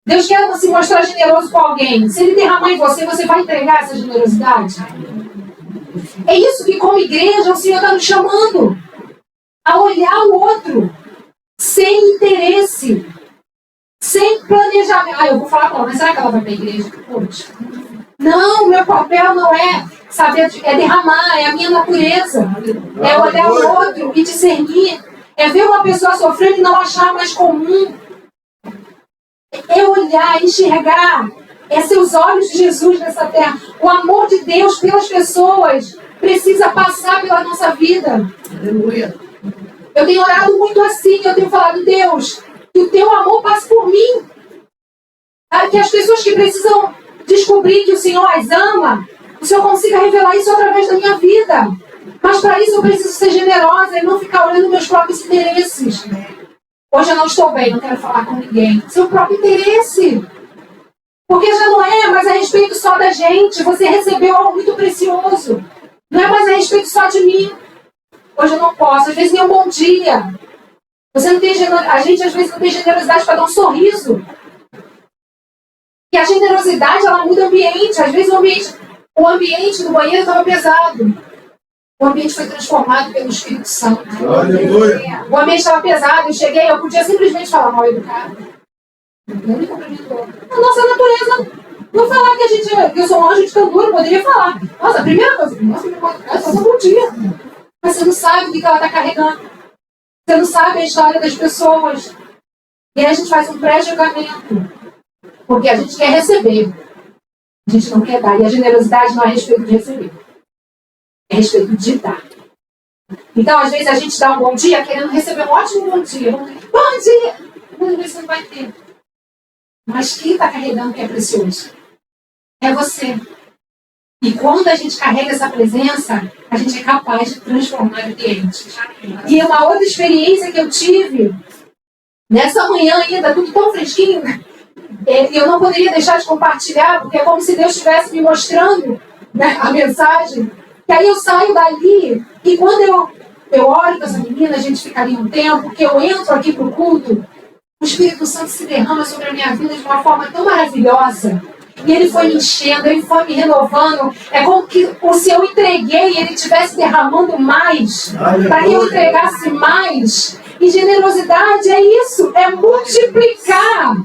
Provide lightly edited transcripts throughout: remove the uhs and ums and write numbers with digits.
Deus quer se mostrar generoso com alguém. Se Ele derramar em você, você vai entregar essa generosidade? É isso que, como igreja, o Senhor está nos chamando a olhar o outro sem interesse, sem planejamento. Eu vou falar com ela, mas será que ela vai para a igreja? Poxa. Não, meu papel não é saber, é derramar, é a minha natureza. É olhar o outro e discernir. É ver uma pessoa sofrendo e não achar mais comum. É olhar, enxergar. É ser os olhos de Jesus nessa terra. O amor de Deus pelas pessoas precisa passar pela nossa vida. Aleluia. Eu tenho orado muito assim. Eu tenho falado, Deus, que o teu amor passe por mim. Que as pessoas que precisam descobrir que o Senhor as ama, o Senhor consiga revelar isso através da minha vida. Mas para isso eu preciso ser generosa e não ficar olhando meus próprios interesses. Hoje eu não estou bem, não quero falar com ninguém. Seu próprio interesse. Porque já não é mais a respeito só da gente. Você recebeu algo muito precioso. Não é mais a respeito só de mim. Hoje eu não posso. Às vezes nem um bom dia. Você não tem a gente às vezes não tem generosidade para dar um sorriso. E a generosidade, ela muda o ambiente. Às vezes o ambiente do banheiro estava pesado. O ambiente foi transformado pelo Espírito Santo. Aleluia. O ambiente estava pesado. Eu cheguei, eu podia simplesmente falar mal educado. Não me cumprimentou. A nossa natureza, não falar que eu sou um anjo de candura, eu poderia falar. Nossa, a primeira coisa, nossa, me educado, só um bom dia. Mas você não sabe o que ela está carregando. Você não sabe a história das pessoas. E aí a gente faz um pré-julgamento. Porque a gente quer receber. A gente não quer dar. E a generosidade não é a respeito de receber. É a respeito de dar. Então, às vezes, a gente dá um bom dia querendo receber um ótimo bom dia. Bom dia! Muitas vezes você não vai ter. Mas quem está carregando que é precioso? É você. E quando a gente carrega essa presença, a gente é capaz de transformar o ambiente. E uma outra experiência que eu tive, nessa manhã ainda, tudo tão fresquinho, e eu não poderia deixar de compartilhar, porque é como se Deus estivesse me mostrando, né, a mensagem. Que aí eu saio dali, e quando eu oro com essa menina, a gente fica ali um tempo, que eu entro aqui para o culto, o Espírito Santo se derrama sobre a minha vida de uma forma tão maravilhosa. E ele foi me enchendo, ele foi me renovando. É como que se eu entreguei, ele estivesse derramando mais, para que eu entregasse mais. E generosidade é isso, é multiplicar.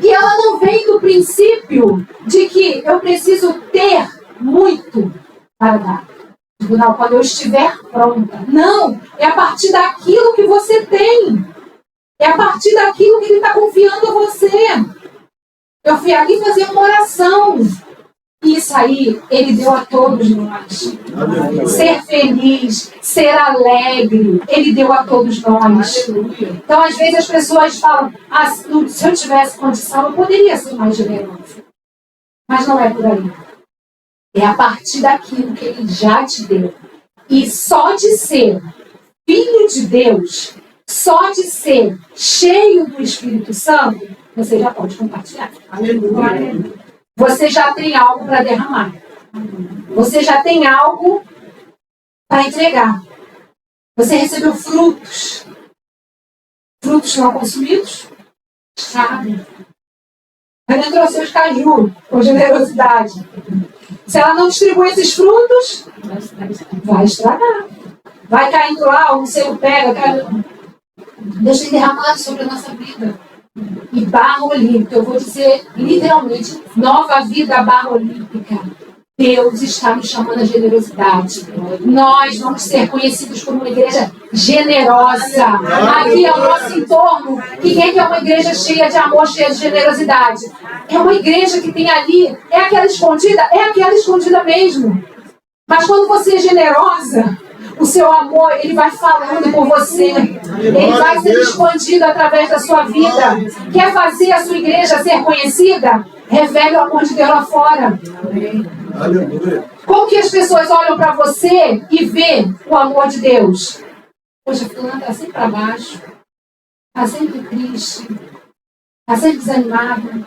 E ela não vem do princípio de que eu preciso ter muito para dar. Não, quando eu estiver pronta. Não, é a partir daquilo que você tem. É a partir daquilo que ele está confiando a você. Eu fui ali fazer uma oração. E isso aí, ele deu a todos nós. Ser feliz, ser alegre, ele deu a todos nós. Então, às vezes, as pessoas falam, se eu tivesse condição, eu poderia ser mais generosa. Mas não é por aí. É a partir daquilo que ele já te deu. E só de ser filho de Deus, só de ser cheio do Espírito Santo, você já pode compartilhar. Aleluia. Você já tem algo para derramar. Você já tem algo para entregar. Você recebeu frutos. Frutos não consumidos? Sabe? Ela trouxe os caju com generosidade. Se ela não distribui esses frutos, vai estragar. Vai caindo lá, o selo pega, cai. Deus tem derramado sobre a nossa vida. E barra olímpica, eu vou dizer literalmente, nova vida barra olímpica. Deus está nos chamando a generosidade. Nós vamos ser conhecidos como uma igreja generosa. Aqui é o nosso entorno. Quem é que é uma igreja cheia de amor, cheia de generosidade? É uma igreja que tem ali, é aquela escondida mesmo. Mas quando você é generosa, o seu amor, ele vai falando por você. Ele vai sendo expandido através da sua vida. Quer fazer a sua igreja ser conhecida? Revele o amor de Deus lá fora. Como que as pessoas olham para você e vê o amor de Deus? Poxa, fulano está sempre para baixo. Está sempre triste. Está sempre desanimado.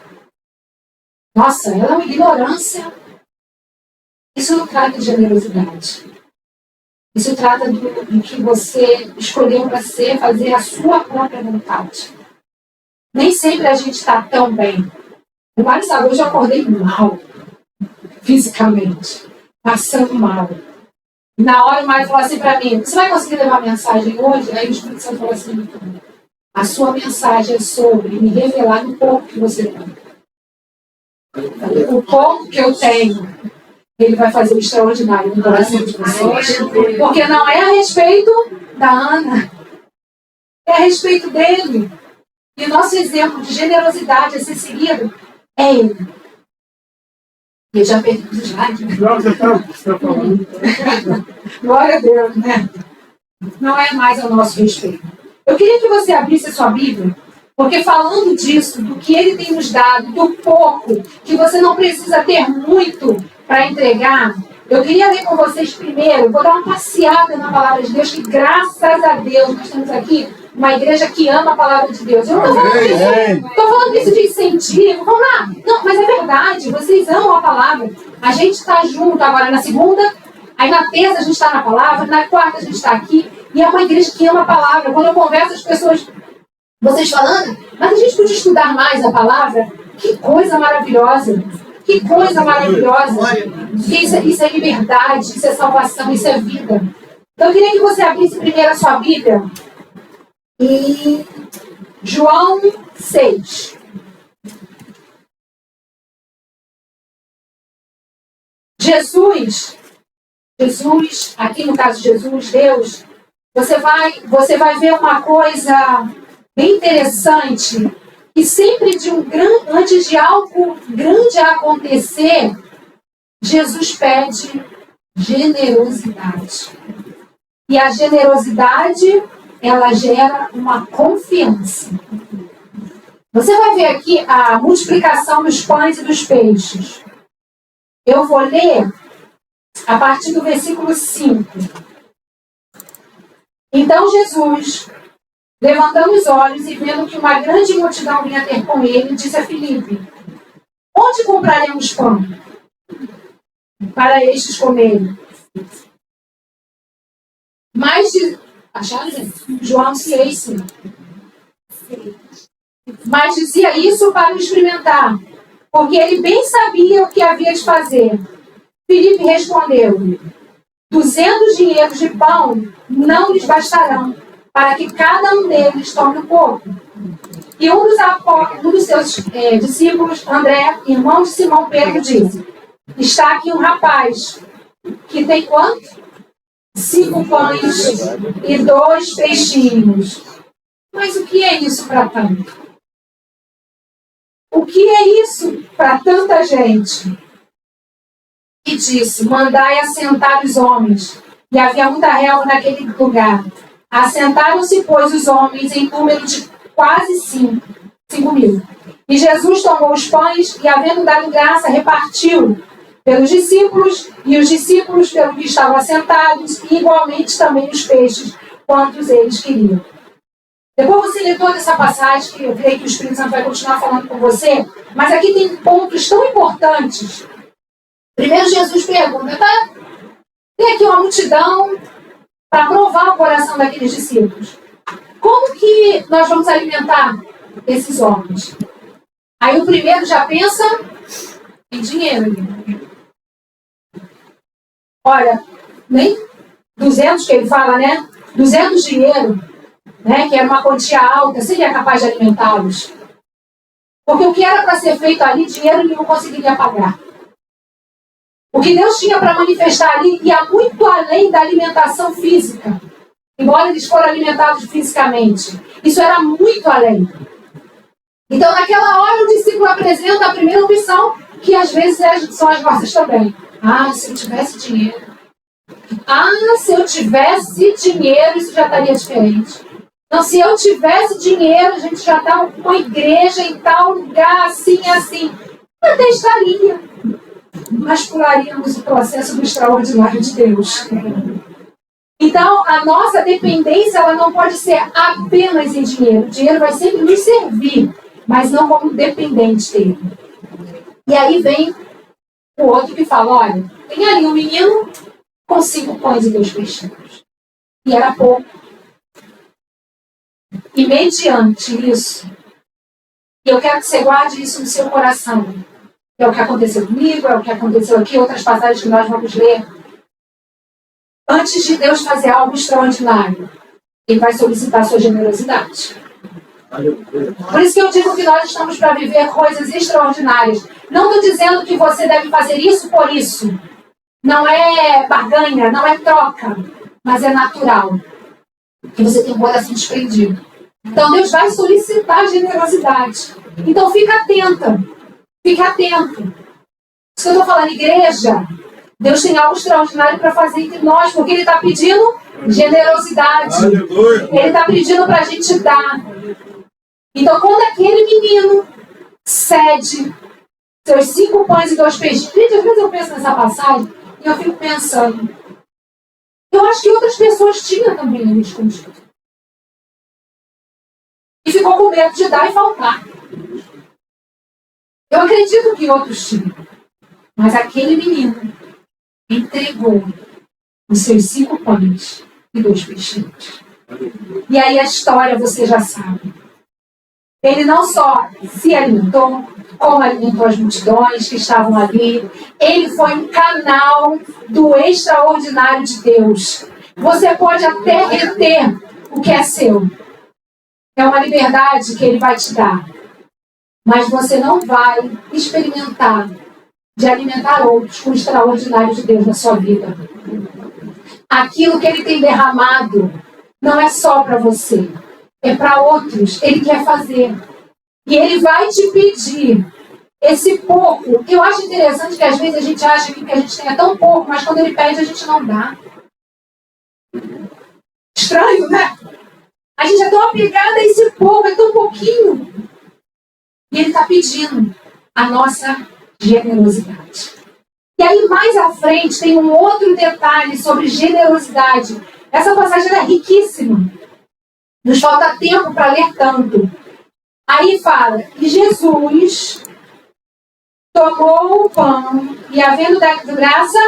Nossa, ela é uma ignorância. Isso não trata de generosidade. Isso trata do que você escolheu para ser, fazer a sua própria vontade. Nem sempre a gente está tão bem. O Mário sabe, hoje eu acordei mal, fisicamente, passando mal. Na hora o Mário falou assim para mim, você vai conseguir levar a mensagem hoje? Aí o Espírito Santo falou assim, a sua mensagem é sobre me revelar no pouco que você tem. O pouco que eu tenho, ele vai fazer o extraordinário no coração de vocês. Porque não é a respeito da Ana, é a respeito dele. E nosso exemplo de generosidade a ser seguido é ele. E eu já perdi o slide. Não, você está falando. Glória a Deus, né? Não é mais ao nosso respeito. Eu queria que você abrisse a sua Bíblia, porque falando disso, do que ele tem nos dado, do pouco, que você não precisa ter muito para entregar, eu queria ler com vocês primeiro, vou dar uma passeada na palavra de Deus, que graças a Deus nós temos aqui uma igreja que ama a palavra de Deus. Eu não estou falando disso, estou falando disso de incentivo, não, mas é verdade, vocês amam a palavra. A gente está junto agora na segunda, aí na terça a gente está na palavra, na quarta a gente está aqui, e é uma igreja que ama a palavra. Quando eu converso, as pessoas, vocês falando, mas a gente podia estudar mais a palavra? Que coisa maravilhosa! Que coisa maravilhosa! Isso é liberdade, isso é salvação, isso é vida. Então eu queria que você abrisse primeiro a sua Bíblia em João 6. Jesus, aqui no caso Jesus, Deus, você vai ver uma coisa bem interessante, que sempre antes de algo grande acontecer, Jesus pede generosidade. E a generosidade, ela gera uma confiança. Você vai ver aqui a multiplicação dos pães e dos peixes. Eu vou ler a partir do versículo 5. Então Jesus, levantando os olhos e vendo que uma grande multidão vinha ter com ele, disse a Filipe, onde compraremos pão para estes comerem? Acharam? João 6, 5. Mas dizia isso para o experimentar, porque ele bem sabia o que havia de fazer. Filipe respondeu, 200 dinheiros de pão não lhes bastarão, para que cada um deles tome um pouco. E um dos seus discípulos, André, irmão de Simão Pedro, disse, está aqui um rapaz que tem quanto? 5 pães e 2 peixinhos. Mas o que é isso para tanto? O que é isso para tanta gente? E disse, mandai assentar os homens. E havia muita relva naquele lugar. Assentaram-se, pois, os homens em número de quase 5.000. E Jesus tomou os pães e, havendo dado graça, repartiu pelos discípulos, e os discípulos pelo que estavam assentados, e igualmente também os peixes, quantos eles queriam. Depois você lê toda essa passagem, que eu creio que o Espírito Santo vai continuar falando com você, mas aqui tem pontos tão importantes. Primeiro Jesus pergunta, tá? Tem aqui uma multidão para provar o coração daqueles discípulos. Como que nós vamos alimentar esses homens? Aí o primeiro já pensa em dinheiro. Olha, nem 200 que ele fala, né? 200 dinheiro, né? Que era uma quantia alta, seria capaz de alimentá-los. Porque o que era para ser feito ali, dinheiro ele não conseguiria pagar. O que Deus tinha para manifestar ali ia muito além da alimentação física. Embora eles foram alimentados fisicamente. Isso era muito além. Então, naquela hora, o discípulo apresenta a primeira opção, que às vezes são as nossas também. Ah, se eu tivesse dinheiro. Ah, se eu tivesse dinheiro, isso já estaria diferente. Então, se eu tivesse dinheiro, a gente já estava com uma igreja em tal lugar, assim, assim. Até estaria. Mas pularíamos o processo do extraordinário de Deus. Então, a nossa dependência ela não pode ser apenas em dinheiro. O dinheiro vai sempre nos servir, mas não como dependente dele. E aí vem o outro que fala, olha, tem ali um menino com 5 pães e 2 peixinhos. E era pouco. E mediante isso, E eu quero que você guarde isso no seu coração. É o que aconteceu comigo, é o que aconteceu aqui, outras passagens que nós vamos ler. Antes de Deus fazer algo extraordinário, Ele vai solicitar a sua generosidade. Por isso que eu digo que nós estamos para viver coisas extraordinárias. Não estou dizendo que você deve fazer isso por isso. Não é barganha, não é troca, mas é natural. Que você tem um coração desprendido. Então Deus vai solicitar generosidade. Então fica atenta. Fica atento. Isso que eu estou falando, igreja, Deus tem algo extraordinário para fazer entre nós, porque Ele está pedindo generosidade. Ele está pedindo para a gente dar. Então, quando aquele menino cede seus 5 pães e 2 peixes, gente, às vezes eu penso nessa passagem e eu fico pensando, eu acho que outras pessoas tinham também ali escondido. E ficou com medo de dar e faltar. Eu acredito que outros tinham. Mas aquele menino entregou os seus 5 pães e 2 peixinhos. E aí a história você já sabe. Ele não só se alimentou, como alimentou as multidões que estavam ali. Ele foi um canal do extraordinário de Deus. Você pode até reter o que é seu. É uma liberdade que Ele vai te dar. Mas você não vai experimentar de alimentar outros com o extraordinário de Deus na sua vida. Aquilo que Ele tem derramado não é só para você. É para outros. Ele quer fazer. E Ele vai te pedir esse pouco. Eu acho interessante que às vezes a gente acha que a gente tem tão pouco, mas quando Ele pede a gente não dá. Estranho, né? A gente é tão apegada a esse pouco, é tão pouquinho. E Ele está pedindo a nossa generosidade. E aí mais à frente tem um outro detalhe sobre generosidade. Essa passagem é riquíssima. Nos falta tempo para ler tanto. Aí fala que Jesus tomou o pão e, havendo dado graça,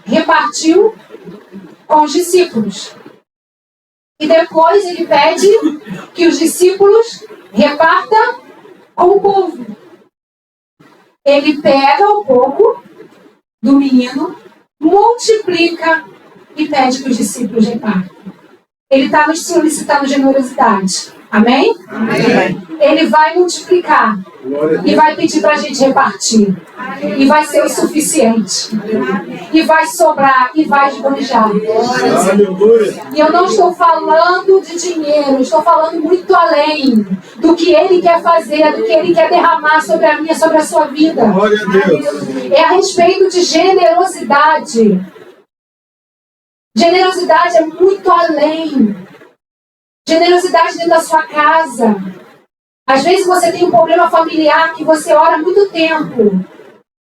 repartiu com os discípulos. E depois Ele pede que os discípulos repartam com o povo. Ele pega um pouco do menino, multiplica e pede que os discípulos repartam. Ele está nos solicitando generosidade. Amém? Amém. Ele vai multiplicar e vai pedir para a gente repartir. E vai ser o suficiente. E vai sobrar e vai esbanjar. E eu não estou falando de dinheiro, estou falando muito além do que Ele quer fazer, do que Ele quer derramar sobre a minha, sobre a sua vida. Glória a Deus. É a respeito de generosidade. Generosidade é muito além. Generosidade dentro da sua casa. Às vezes você tem um problema familiar que você ora há muito tempo.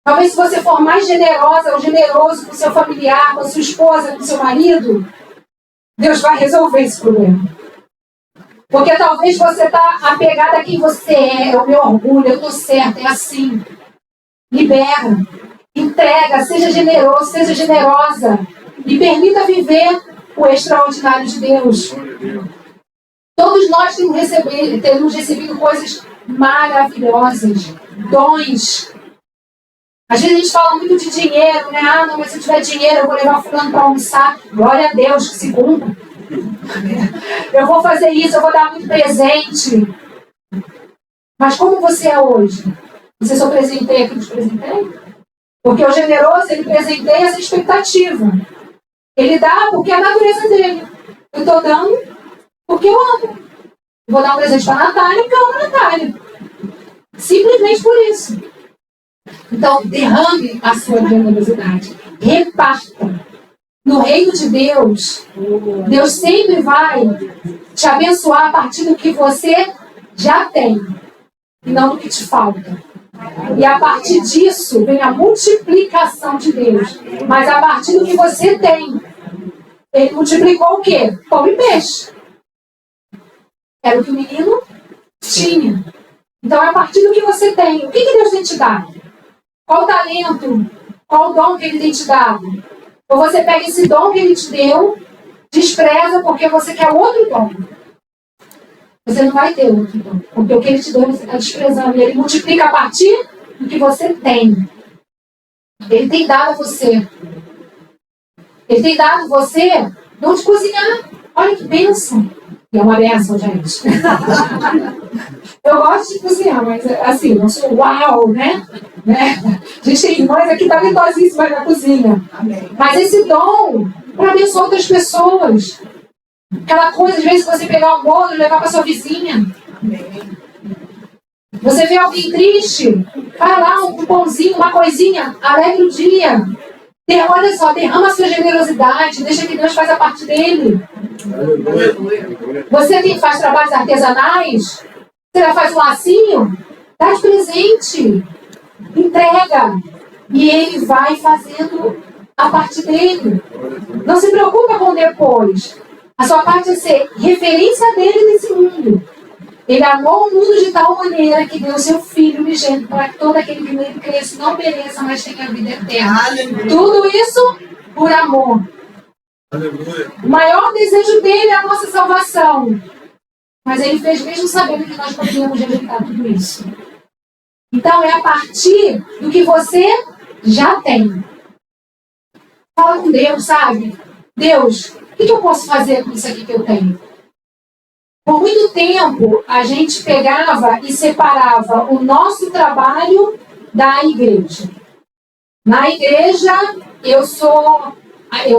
Talvez se você for mais generosa ou generoso com o seu familiar, com a sua esposa, com o seu marido, Deus vai resolver esse problema. Porque talvez você está apegada a quem você é o meu orgulho, eu estou certa, é assim. Libera, entrega, seja generoso, seja generosa. E permita viver o extraordinário de Deus. Todos nós temos recebido coisas maravilhosas, dons. Às vezes a gente fala muito de dinheiro, né? Ah, não, mas se eu tiver dinheiro eu vou levar fulano para almoçar. Glória a Deus que se cumpra. Eu vou fazer isso, eu vou dar muito presente. Mas como você é hoje? Você só presenteia aquilo que te presenteia? Porque o generoso, ele presenteia essa expectativa. Ele dá porque é a natureza dele. Eu estou dando porque eu amo. Eu vou dar um presente para a Natália porque eu amo a Natália. Simplesmente por isso. Então, derrame a sua generosidade. Reparta. No reino de Deus, Deus sempre vai te abençoar a partir do que você já tem. E não do que te falta. E a partir disso vem a multiplicação de Deus. Mas a partir do que você tem, Ele multiplicou o quê? Pão e peixe. Era o que o menino tinha. Então é a partir do que você tem. O que Deus tem te dado? Qual o talento? Qual o dom que Ele tem te dado? Ou você pega esse dom que Ele te deu, despreza porque você quer outro dom. você não vai ter outro dom. Porque o que ele te deu, você está desprezando. E ele multiplica a partir do que você tem. Ele tem dado a você. Ele tem dado a você dom de cozinhar. Olha que bênção. E é uma bênção, gente. Eu gosto de cozinhar, mas assim, não sou uau, né? A gente tem irmãs aqui talentosíssimas na cozinha. Amém. Mas esse dom para abençoar outras pessoas. Aquela coisa, às vezes, você pegar um bolo e levar para sua vizinha. Amém. Você vê alguém triste, vai lá, um pãozinho, uma coisinha, alegre o dia. Olha só, derrama a sua generosidade, deixa que Deus faça a parte dele. Você faz trabalhos artesanais, você faz um lacinho, dá de presente, entrega. E ele vai fazendo a parte dele. Não se preocupa com depois. A sua parte é ser referência dele nesse mundo. Ele amou o mundo de tal maneira que deu seu Filho unigênito para que todo aquele que nele cresça não pereça, mas tenha vida eterna. Aleluia. Tudo isso por amor. Aleluia. O maior desejo dele é a nossa salvação. Mas ele fez mesmo sabendo que nós poderíamos rejeitar tudo isso. Então é a partir do que você já tem. Fala com Deus, sabe? Deus, o que eu posso fazer com isso aqui que eu tenho? Por muito tempo, a gente pegava e separava o nosso trabalho da igreja. Na igreja, eu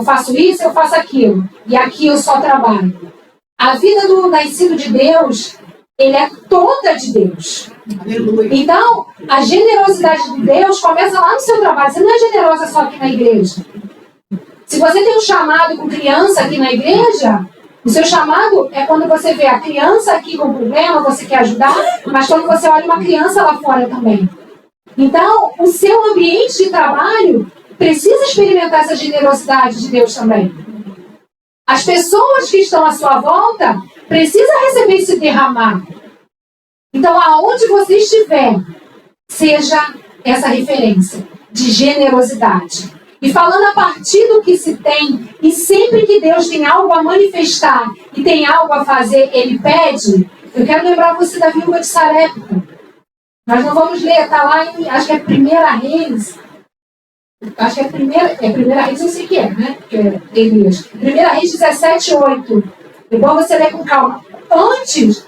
faço isso, eu faço aquilo. E aqui eu só trabalho. A vida do nascido de Deus, ele é toda de Deus. Aleluia. Então, a generosidade de Deus começa lá no seu trabalho. Você não é generosa só aqui na igreja. Se você tem um chamado com criança aqui na igreja, o seu chamado é quando você vê a criança aqui com problema, você quer ajudar, mas quando você olha uma criança lá fora também. Então, o seu ambiente de trabalho precisa experimentar essa generosidade de Deus também. As pessoas que estão à sua volta precisam receber esse derramar. Então, aonde você estiver, seja essa referência de generosidade. E falando a partir do que se tem, e sempre que Deus tem algo a manifestar e tem algo a fazer, Ele pede. Eu quero lembrar você da viúva de Sarepta. Nós não vamos ler, está lá em, acho que é 1 Reis. Acho que é 1 Reis, eu sei que é, né? Porque é Elias. 1 Reis 17:8. Depois você lê com calma. Antes,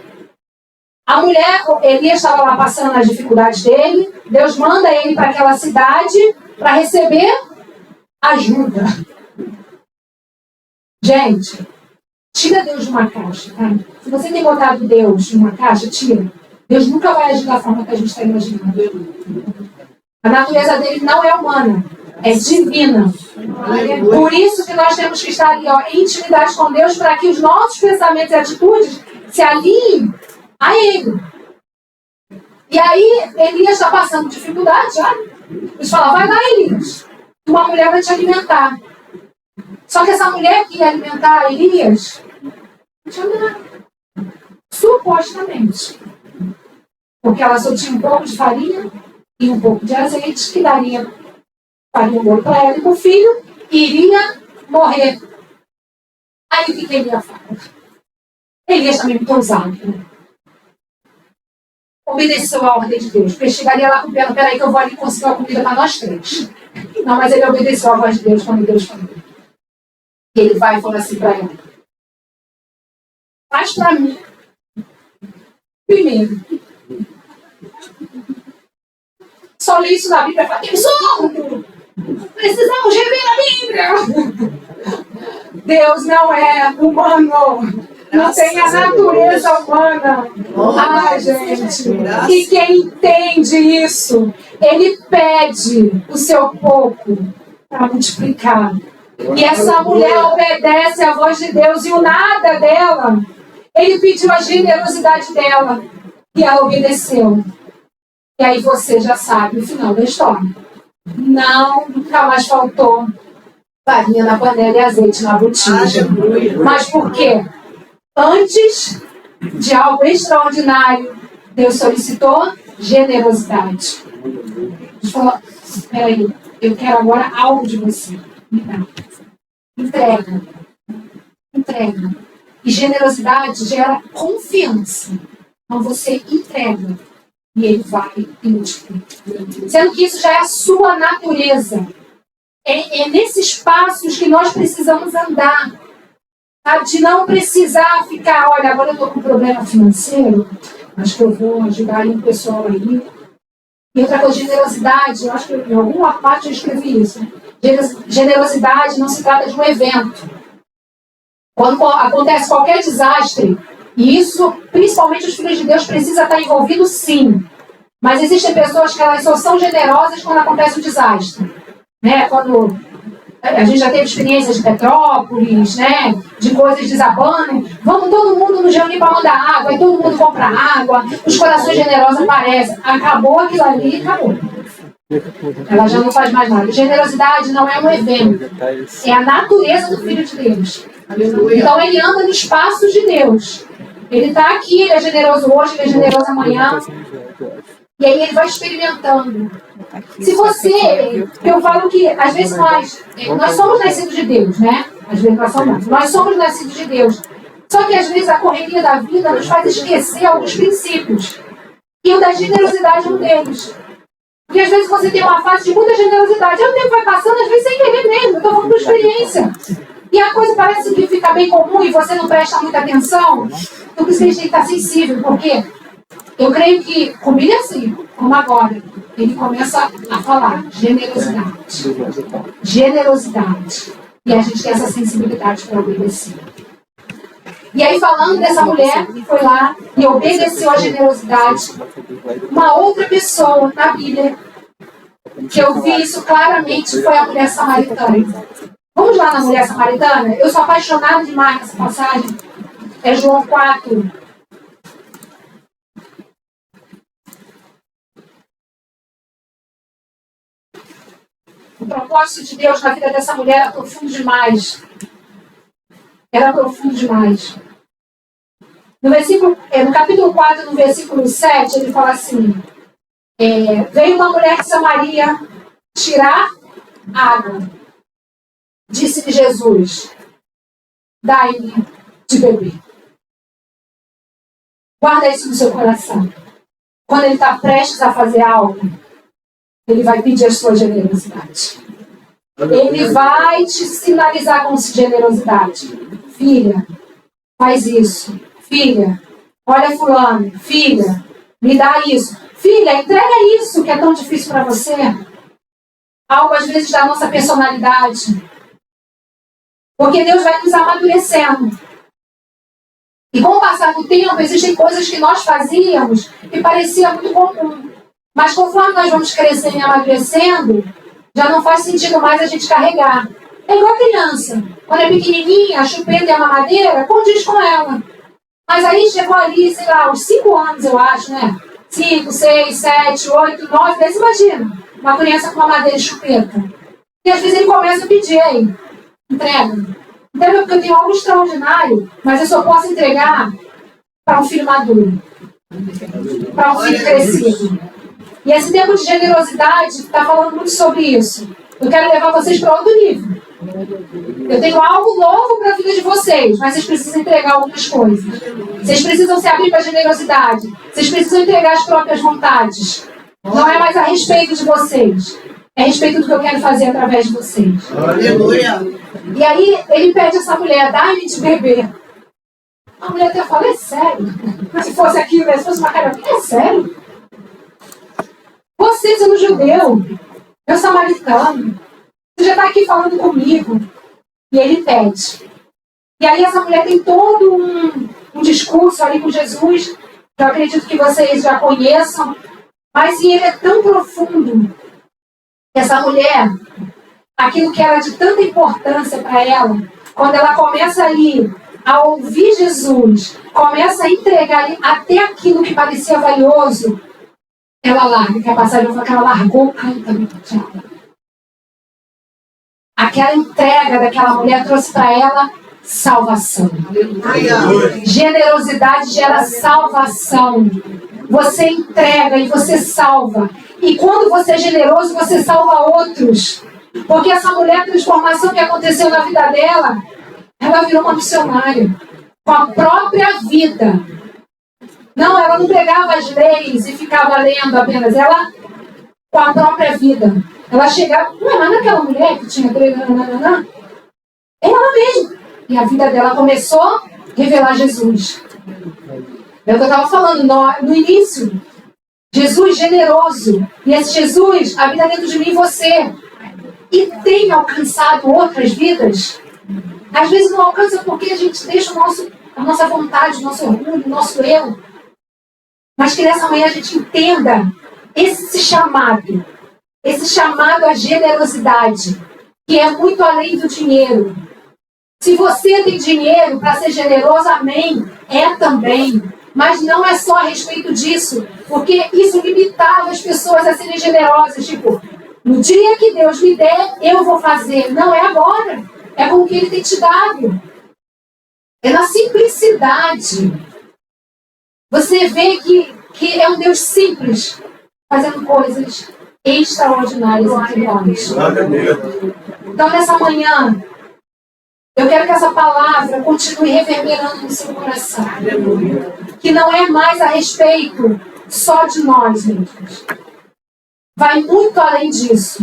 a mulher, Elias estava lá passando as dificuldades dele. Deus manda ele para aquela cidade para receber ajuda. Gente, tira Deus de uma caixa, tá? Se você tem botado Deus numa caixa, tira. Deus nunca vai agir da forma que a gente está imaginando. A natureza dele não é humana, é divina. Por isso que nós temos que estar ali, em intimidade com Deus, para que os nossos pensamentos e atitudes se alinhem a Ele. E aí, Elias está passando dificuldade, já. Eles falam, vai lá, Elias. Uma mulher vai te alimentar. Só que essa mulher que ia alimentar Elias, não tinha nada. Supostamente. Porque ela só tinha um pouco de farinha e um pouco de azeite, que daria farinha boa para ela e para o filho, e iria morrer. Aí o que ele ia falar? Elias também muito ousado, né? Obedeceu a ordem de Deus. Porque chegaria lá com o pé, peraí que eu vou ali conseguir uma comida para nós três. Não, mas ele obedeceu a voz de Deus quando Deus falou. E ele vai e fala assim para ela. Faz para mim. Primeiro. Só li isso na Bíblia e falei, absurdo! Precisamos rever a Bíblia! Deus não é humano. Não tem a natureza humana. Ah, gente. E quem entende isso, ele pede o seu pouco para multiplicar. E essa mulher obedece à voz de Deus e o nada dela. Ele pediu a generosidade dela e ela obedeceu. E aí você já sabe o final da história. Não, nunca mais faltou farinha na panela e azeite na botija. Mas por quê? Antes de algo extraordinário, Deus solicitou generosidade. Deus falou, peraí, eu quero agora algo de você. Me dá. Entrega. Entrega. E generosidade gera confiança. Então você entrega e ele vai e multiplica. Sendo que isso já é a sua natureza. É nesses passos que nós precisamos andar. Sabe? De não precisar ficar, olha, agora eu estou com um problema financeiro, acho que eu vou ajudar aí um pessoal aí. E outra coisa, generosidade, eu acho que em alguma parte eu escrevi isso. Né? Generosidade não se trata de um evento. Quando acontece qualquer desastre, e isso, principalmente os filhos de Deus, precisa estar envolvido sim. Mas existem pessoas que elas só são generosas quando acontece um desastre. Né? Quando a gente já teve experiências de Petrópolis, né? De coisas desabando. Vamos todo mundo nos reunir para mandar água, e todo mundo compra água, os corações generosos aparecem. Acabou aquilo ali, acabou. Ela já não faz mais nada. Generosidade não é um evento. É a natureza do Filho de Deus. Então ele anda nos passos de Deus. Ele está aqui, ele é generoso hoje, ele é generoso amanhã. E aí ele vai experimentando. Se você, eu falo que às vezes nós somos nascidos de Deus, né? Às vezes nós somos nascidos de Deus. Só que às vezes a correria da vida nos faz esquecer alguns princípios. E o da generosidade é um deles. Porque às vezes você tem uma fase de muita generosidade. Aí o tempo vai passando, às vezes sem querer mesmo. Eu estou falando por experiência. E a coisa parece que fica bem comum e você não presta muita atenção. Então por isso que a gente tem que estar sensível. Por quê? Eu creio que, comigo é assim, como agora, ele começa a falar generosidade. Generosidade. E a gente tem essa sensibilidade para obedecer. E aí, falando dessa mulher que foi lá e obedeceu à generosidade, uma outra pessoa na Bíblia, que eu vi isso claramente, foi a mulher samaritana. Vamos lá na mulher samaritana? Eu sou apaixonada demais nessa passagem. É João 4. O propósito de Deus na vida dessa mulher era profundo demais. Era profundo demais. No capítulo 4, no versículo 7, ele fala assim: veio uma mulher de Samaria tirar água. Disse-lhe Jesus: dai-me de beber. Guarda isso no seu coração. Quando ele está prestes a fazer algo, ele vai pedir a sua generosidade. Ele vai te sinalizar com generosidade. Filha, faz isso. Filha, olha fulano. Filha, me dá isso. Filha, entrega isso que é tão difícil para você. Algo às vezes da nossa personalidade. Porque Deus vai nos amadurecendo. E com o passar do tempo, existem coisas que nós fazíamos e parecia muito comum. Mas conforme nós vamos crescendo e amadurecendo, já não faz sentido mais a gente carregar. É igual a criança. Quando é pequenininha, a chupeta e a mamadeira, condiz com ela. Mas aí chegou ali, sei lá, uns 5 anos, eu acho, né? 5, 6, 7, 8, 9, 10, imagina. Uma criança com mamadeira e chupeta. E às vezes ele começa a pedir, aí, entrega. Entrega porque eu tenho algo extraordinário, mas eu só posso entregar para um filho maduro. Para um filho crescido. E esse tempo de generosidade está falando muito sobre isso. Eu quero levar vocês para outro nível. Eu tenho algo novo para a vida de vocês, mas vocês precisam entregar algumas coisas. Vocês precisam se abrir para a generosidade. Vocês precisam entregar as próprias vontades. Não é mais a respeito de vocês. É a respeito do que eu quero fazer através de vocês. Aleluia. E aí ele pede a essa mulher: dá-me de beber. A mulher até fala: é sério? Se fosse aquilo, se fosse uma cara, é sério? Você sendo judeu, eu samaritano, você já está aqui falando comigo. E ele pede. E aí essa mulher tem todo um discurso ali com Jesus, que eu acredito que vocês já conheçam, mas ele é tão profundo que essa mulher, aquilo que era de tanta importância para ela, quando ela começa ali a ouvir Jesus, começa a entregar ali até aquilo que parecia valioso, ela larga, que a passagem fala que ela largou o cântaro. Aquela entrega daquela mulher trouxe para ela salvação. Generosidade gera salvação. Você entrega e você salva. E quando você é generoso, você salva outros. Porque essa mulher, a transformação que aconteceu na vida dela, ela virou uma missionária. com a própria vida. Não, ela não pegava as leis e ficava lendo apenas. Ela, com a própria vida. Ela chegava, mas naquela mulher que tinha ela mesma. E a vida dela começou a revelar Jesus. É o que eu estava falando no início. Jesus generoso. E esse Jesus habita dentro de mim e você. E tem alcançado outras vidas. Às vezes não alcança porque a gente deixa a nossa vontade, o nosso orgulho, o nosso eu. Mas que nessa manhã a gente entenda esse chamado à generosidade, que é muito além do dinheiro. Se você tem dinheiro para ser generoso, amém, é também. Mas não é só a respeito disso, porque isso limitava as pessoas a serem generosas. Tipo, no dia que Deus me der, eu vou fazer. Não é agora, é com o que Ele tem te dado. É na simplicidade. Você vê que é um Deus simples, fazendo coisas extraordinárias entre nós. Então, nessa manhã, eu quero que essa palavra continue reverberando no seu coração. Que não é mais a respeito só de nós, gente. Vai muito além disso.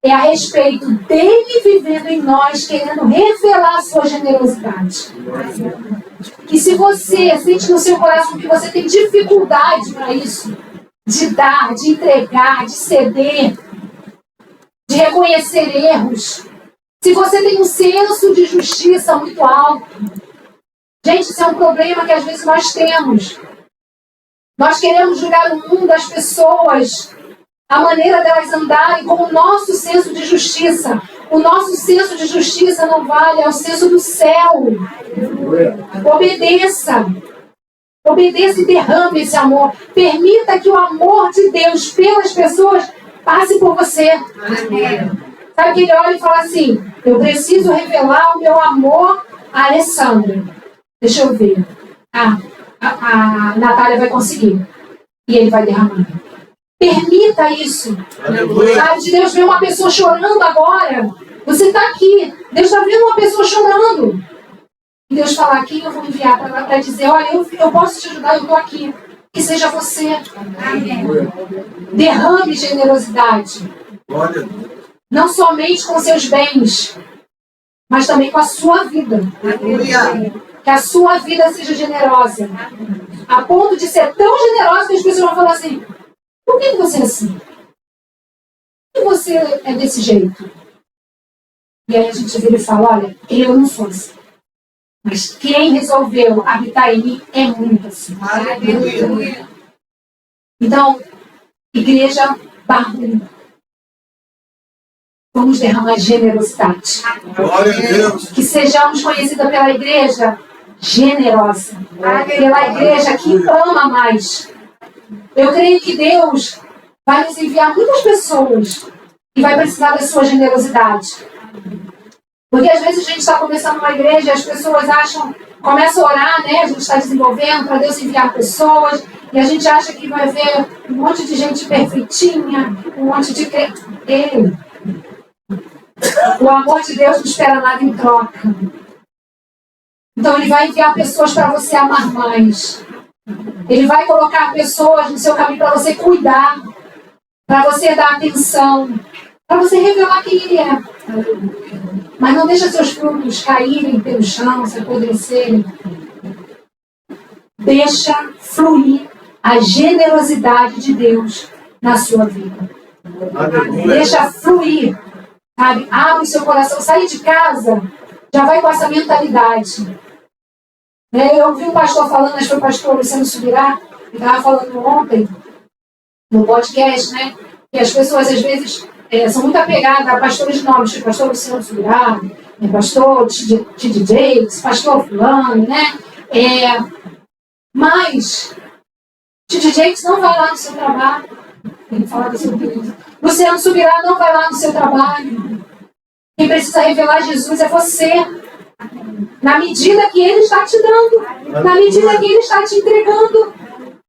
É a respeito dele vivendo em nós, querendo revelar a sua generosidade. Que se você sente no seu coração que você tem dificuldade para isso, de dar, de entregar, de ceder, de reconhecer erros, se você tem um senso de justiça muito alto, gente, isso é um problema que às vezes nós temos. Nós queremos julgar o mundo, as pessoas, a maneira delas andarem com o nosso senso de justiça. O nosso senso de justiça não vale, é o senso do céu. Obedeça. Obedeça e derrame esse amor. Permita que o amor de Deus pelas pessoas passe por você. Sabe que ele olha e fala assim, eu preciso revelar o meu amor a Alessandra. Deixa eu ver. A Natália vai conseguir. E ele vai derramar. Permita isso. Sabe, de Deus ver uma pessoa chorando agora. Você está aqui. Deus está vendo uma pessoa chorando. E Deus fala, quem eu vou enviar para dizer, olha, eu posso te ajudar, eu estou aqui. Que seja você. Amém. Derrame generosidade. Não somente com seus bens, mas também com a sua vida. Que a sua vida seja generosa. A ponto de ser tão generosa que as pessoas vão falar assim, por que você é assim? Por que você é desse jeito? E aí a gente vira e fala, olha, eu não sou assim. Mas quem resolveu habitar em mim é muito assim. Aleluia. Então, igreja Bárbara, vamos derramar generosidade. Glória a Deus. Que sejamos conhecidas pela igreja generosa. Pela igreja que ama mais. Eu creio que Deus vai nos enviar muitas pessoas e vai precisar da sua generosidade. Porque às vezes a gente está começando uma igreja e as pessoas começam a orar, né? A gente está desenvolvendo para Deus enviar pessoas e a gente acha que vai ver um monte de gente perfeitinha, um monte de... O amor de Deus não espera nada em troca. Então Ele vai enviar pessoas para você amar mais. Ele vai colocar pessoas no seu caminho para você cuidar, para você dar atenção, para você revelar quem Ele é. Mas não deixa seus frutos caírem pelo chão, se apodrecerem. Deixa fluir a generosidade de Deus na sua vida. Deixa fluir. Sabe? Abre o seu coração. Sair de casa, já vai com essa mentalidade. Eu vi um pastor falando, acho que foi o pastor Luciano Subirá, que estava falando ontem, no podcast, né? Que as pessoas, às vezes, são muito apegadas a pastores de nomes, tipo pastor Luciano Subirá, pastor T.D. Jakes, pastor fulano, né? Mas T.D. Jakes não vai lá no seu trabalho. Ele fala sobre isso. Luciano Subirá não vai lá no seu trabalho. Quem precisa revelar Jesus é você. Na medida que Ele está te dando. Na medida que Ele está te entregando.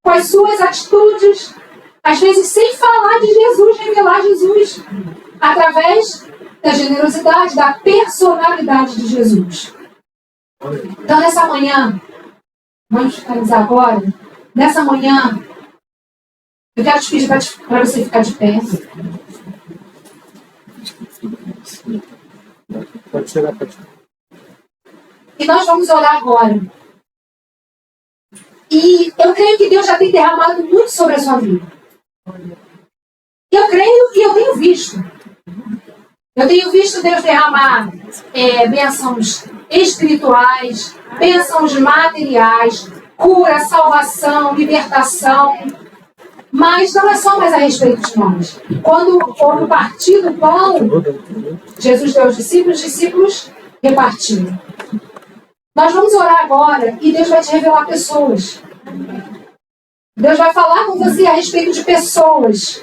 Com as suas atitudes. Às vezes sem falar de Jesus, revelar Jesus. Através da generosidade, da personalidade de Jesus. Então, nessa manhã, vamos finalizar agora. Nessa manhã, eu quero te pedir para você ficar de pé. Pode tirar, pode tirar. E nós vamos orar agora. E eu creio que Deus já tem derramado muito sobre a sua vida. Eu creio e eu tenho visto. Eu tenho visto Deus derramar bênçãos espirituais, bênçãos materiais, cura, salvação, libertação. Mas não é só mais a respeito de nós. Quando houve partido o pão, Jesus deu aos discípulos, os discípulos repartiram. Nós vamos orar agora e Deus vai te revelar pessoas. Deus vai falar com você a respeito de pessoas.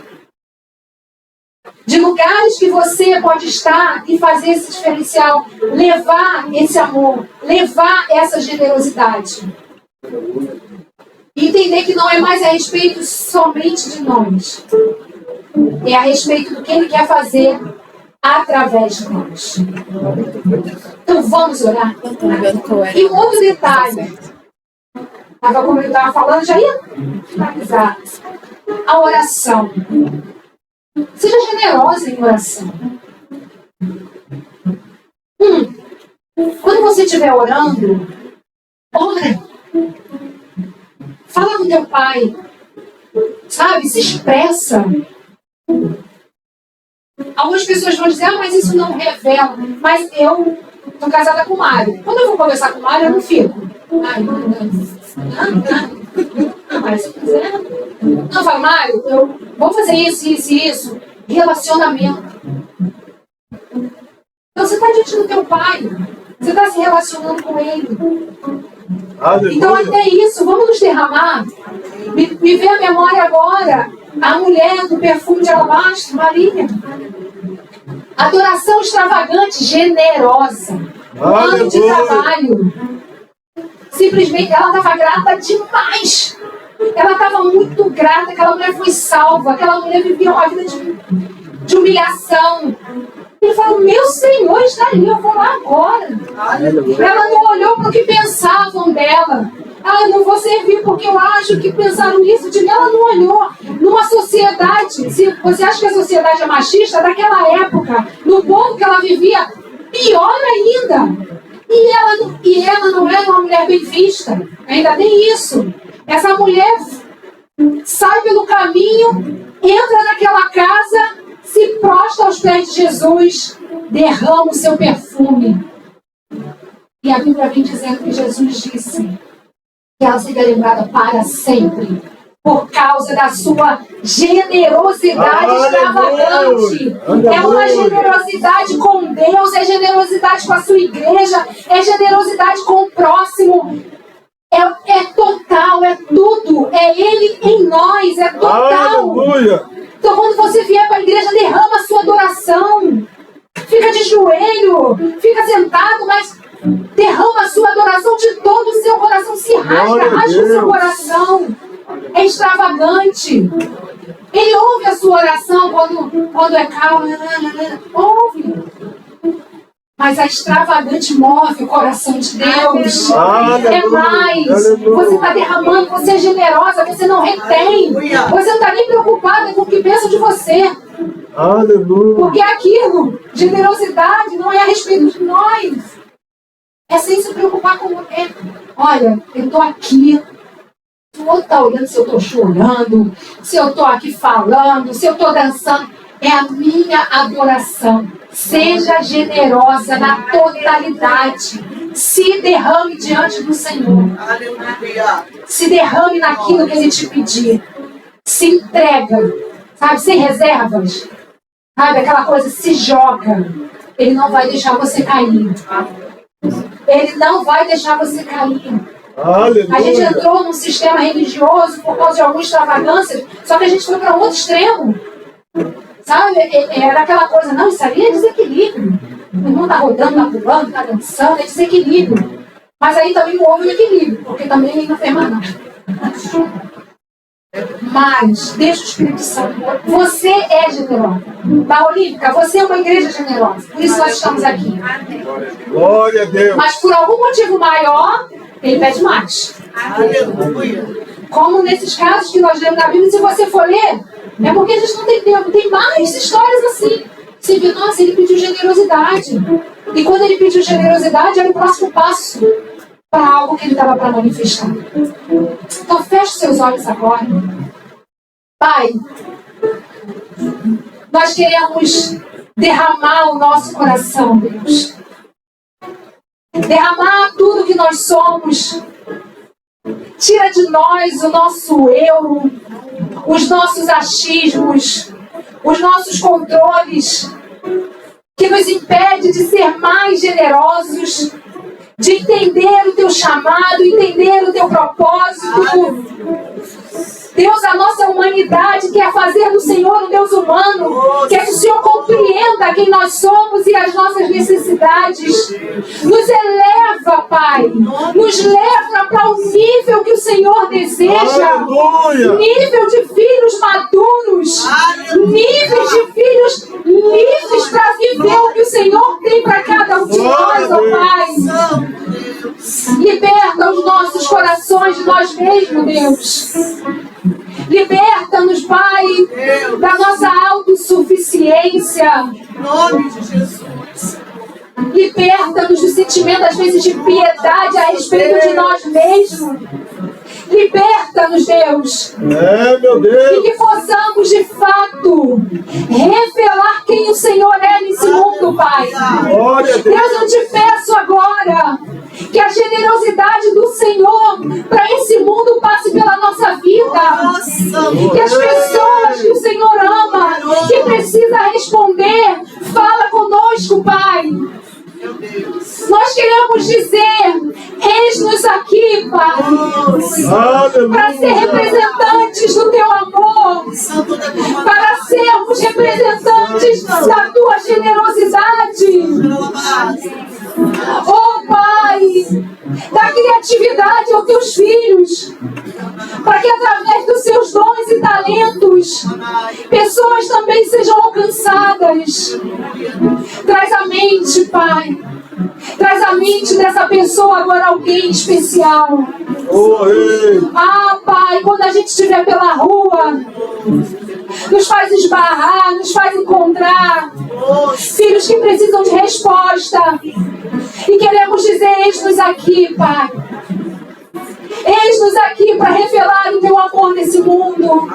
De lugares que você pode estar e fazer esse diferencial. Levar esse amor. Levar essa generosidade. E entender que não é mais a respeito somente de nós. É a respeito do que Ele quer fazer através de nós. Então vamos orar. E um outro detalhe. Como eu estava falando, já ia finalizar. A oração. Seja generosa em oração. Quando você estiver orando, ora. Fala com teu pai. Sabe? Se expressa. Algumas pessoas vão dizer, mas isso não revela. Mas eu estou casada com o Mário. Quando eu vou conversar com o Mário, eu não fico. Mas se quiser. Não, fala, Mário, vamos fazer isso. Relacionamento. Então você está diante do teu pai. Você está se relacionando com ele. Então até isso, vamos nos derramar. Me vê a memória agora. A mulher do perfume de alabastro, Maria. Adoração extravagante, generosa. Um ano de trabalho. Simplesmente ela estava grata demais. Ela estava muito grata. Aquela mulher foi salva. Aquela mulher vivia uma vida de humilhação. Ele falou, meu Senhor está ali, eu vou lá agora. Ela não olhou para o que pensavam dela. Eu não vou servir porque eu acho que pensaram nisso de mim. Ela não olhou. Numa sociedade, se você acha que a sociedade é machista, daquela época, no povo que ela vivia, pior ainda. E ela não era uma mulher bem vista. Ainda tem isso. Essa mulher sai pelo caminho, entra naquela casa, se prostra aos pés de Jesus, derrama o seu perfume. E a Bíblia vem dizendo que Jesus disse que ela seria lembrada para sempre, por causa da sua generosidade extravagante. É uma generosidade com Deus, é generosidade com a sua igreja, é generosidade com o próximo. É total, é tudo. É Ele em nós, é total. Aleluia. Então quando você vier para a igreja, derrama a sua adoração. Fica de joelho, fica sentado, mas derrama a sua adoração de todo o seu coração. Se rasga o seu coração. É extravagante. Ele ouve a sua oração quando é calmo. Ouve. Mas a extravagante move o coração de Deus. É mais. Você está derramando, você é generosa, você não retém. Você não está nem preocupada com o que pensam de você. Aleluia. Porque aquilo, generosidade, não é a respeito de nós. É sem se preocupar com o quê? Olha, eu estou aqui. O outro está olhando se eu estou chorando, se eu estou aqui falando, se eu estou dançando. É a minha adoração. Seja generosa na totalidade. Se derrame diante do Senhor. Aleluia. Se derrame naquilo que Ele te pedir. Se entrega. Sabe, sem reservas. Sabe, aquela coisa, se joga. Ele não vai deixar você cair. Ele não vai deixar você cair. Aleluia. A gente entrou num sistema religioso por causa de algumas extravagâncias, só que a gente foi para outro extremo. Sabe? Era aquela coisa, não, isso ali é desequilíbrio. O irmão está rodando, está pulando, está dançando, é desequilíbrio. Mas aí também não houve equilíbrio, porque também não fez mais nada. Mas, deixa o Espírito Santo. Você é generosa. Da Olímpica, você é uma igreja generosa. Por isso nós estamos aqui. Glória a Deus. Mas por algum motivo maior, ele pede mais. Como nesses casos que nós lemos na Bíblia, se você for ler, é porque a gente não tem tempo. Tem mais histórias assim. Você vê, nossa, ele pediu generosidade. E quando ele pediu generosidade, era o próximo passo para algo que ele estava para manifestar. Então feche seus olhos agora. Pai, nós queremos derramar o nosso coração, Deus. Derramar tudo que nós somos. Tira de nós o nosso eu, os nossos achismos, os nossos controles, que nos impede de ser mais generosos, de entender o teu chamado, entender o teu propósito. Deus, a nossa humanidade quer fazer do Senhor um Deus humano, quer que o Senhor compreenda quem nós somos e as nossas necessidades. Nos eleva, Pai, nos leva para o nível que o Senhor deseja. Aleluia. Nível de filhos maduros, nível de filhos livres para viver o que o Senhor tem para cada um de nós, ó Pai. Liberta os nossos corações de nós mesmos, Deus. Liberta-nos, Pai, da nossa autossuficiência. Em nome de Jesus. Liberta-nos do sentimento, às vezes, de piedade a respeito de nós mesmos. Liberta-nos, Deus. Meu E Deus. que possamos, de fato, revelar quem o Senhor é nesse mundo, Pai. Glória a Deus. Deus, eu te peço agora que a generosidade do Senhor para esse mundo passe pela nossa vida. Que as pessoas que o Senhor ama, que precisa responder, fala conosco, Pai. Nós queremos dizer, eis-nos aqui, Pai, para ser representantes do Teu amor, para sermos representantes da Tua generosidade. Oh, Pai, dá criatividade aos Teus filhos, para que através dos Seus dons e talentos, pessoas também sejam alcançadas. Traz a mente, Pai. Traz a mente dessa pessoa agora alguém especial. Ah, Pai, quando a gente estiver pela rua, nos faz esbarrar, nos faz encontrar filhos que precisam de resposta. E queremos dizer, eis-nos aqui, Pai. Eis-nos aqui para revelar o Teu amor nesse mundo.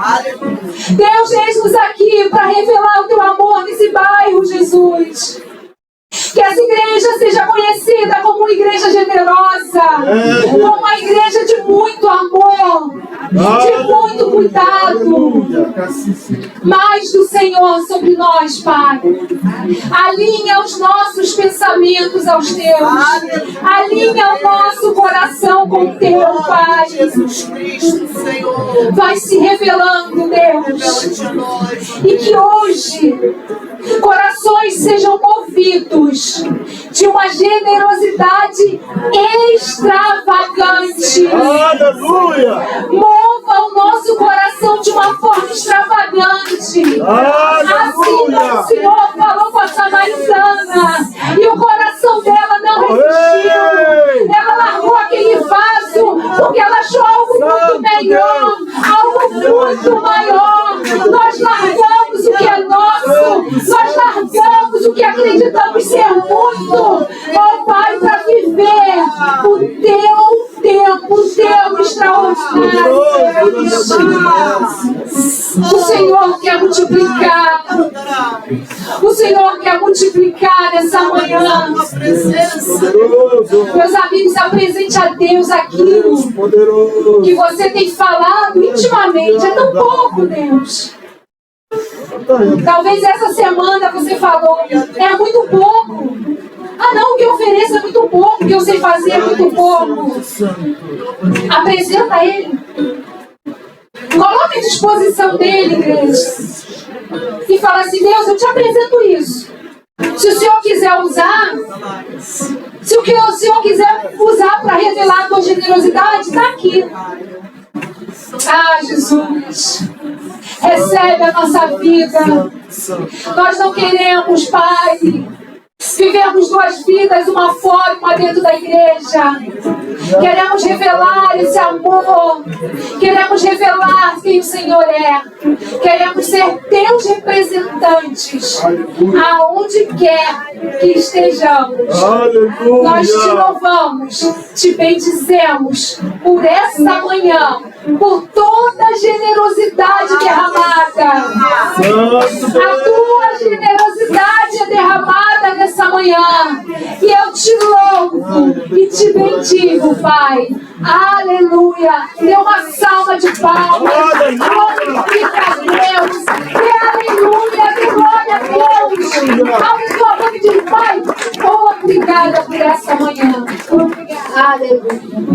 Deus, eis-nos aqui para revelar o Teu amor nesse bairro, Jesus. Que essa igreja seja conhecida como uma igreja generosa, como uma igreja de muito amor, de muito cuidado. Mais do Senhor sobre nós, Pai. Alinha os nossos pensamentos aos Teus. Alinha o nosso coração com o Teu, Pai. Vai se revelando, Deus. E que hoje corações sejam movidos de uma generosidade extravagante. Aleluia! Mova o nosso coração de uma forma extravagante. Aleluia! Assim como o Senhor falou com a samaritana e o coração dela não resistiu. Ela largou aquele vaso porque ela achou algo muito melhor, algo muito maior. Nós largamos o que é nosso. Nós largamos o que acreditamos ser muito, ó Pai, para viver o Teu tempo, o Teu extraordinário. O Senhor quer multiplicar. O Senhor quer multiplicar nessa manhã. Meus amigos, apresente a Deus aquilo que você tem falado intimamente. É tão pouco, Deus. Talvez essa semana você falou, é muito pouco. Ah não, o que eu ofereço é muito pouco, o que eu sei fazer é muito pouco. Apresenta Ele. Coloque à disposição dele, igreja. E fala assim, Deus, eu te apresento isso. Se o Senhor quiser usar, se o Senhor quiser usar para revelar a tua generosidade, está aqui. Ah, Jesus, recebe a nossa vida. Nós não queremos, Pai, vivemos duas vidas, uma fora e uma dentro da igreja. Queremos revelar esse amor. Queremos revelar quem o Senhor é. Queremos ser teus representantes aonde quer que estejamos. Aleluia. Nós te louvamos, te bendizemos por essa manhã, por toda a generosidade derramada. A tua generosidade é derramada nessa manhã. E eu te louvo e te bendigo, Pai. Aleluia. Dê uma salva de palmas. Glorifica a Deus. Dê aleluia. Dê glória a Deus. Abre tua boca e diz, Pai, obrigada por essa manhã. Aleluia.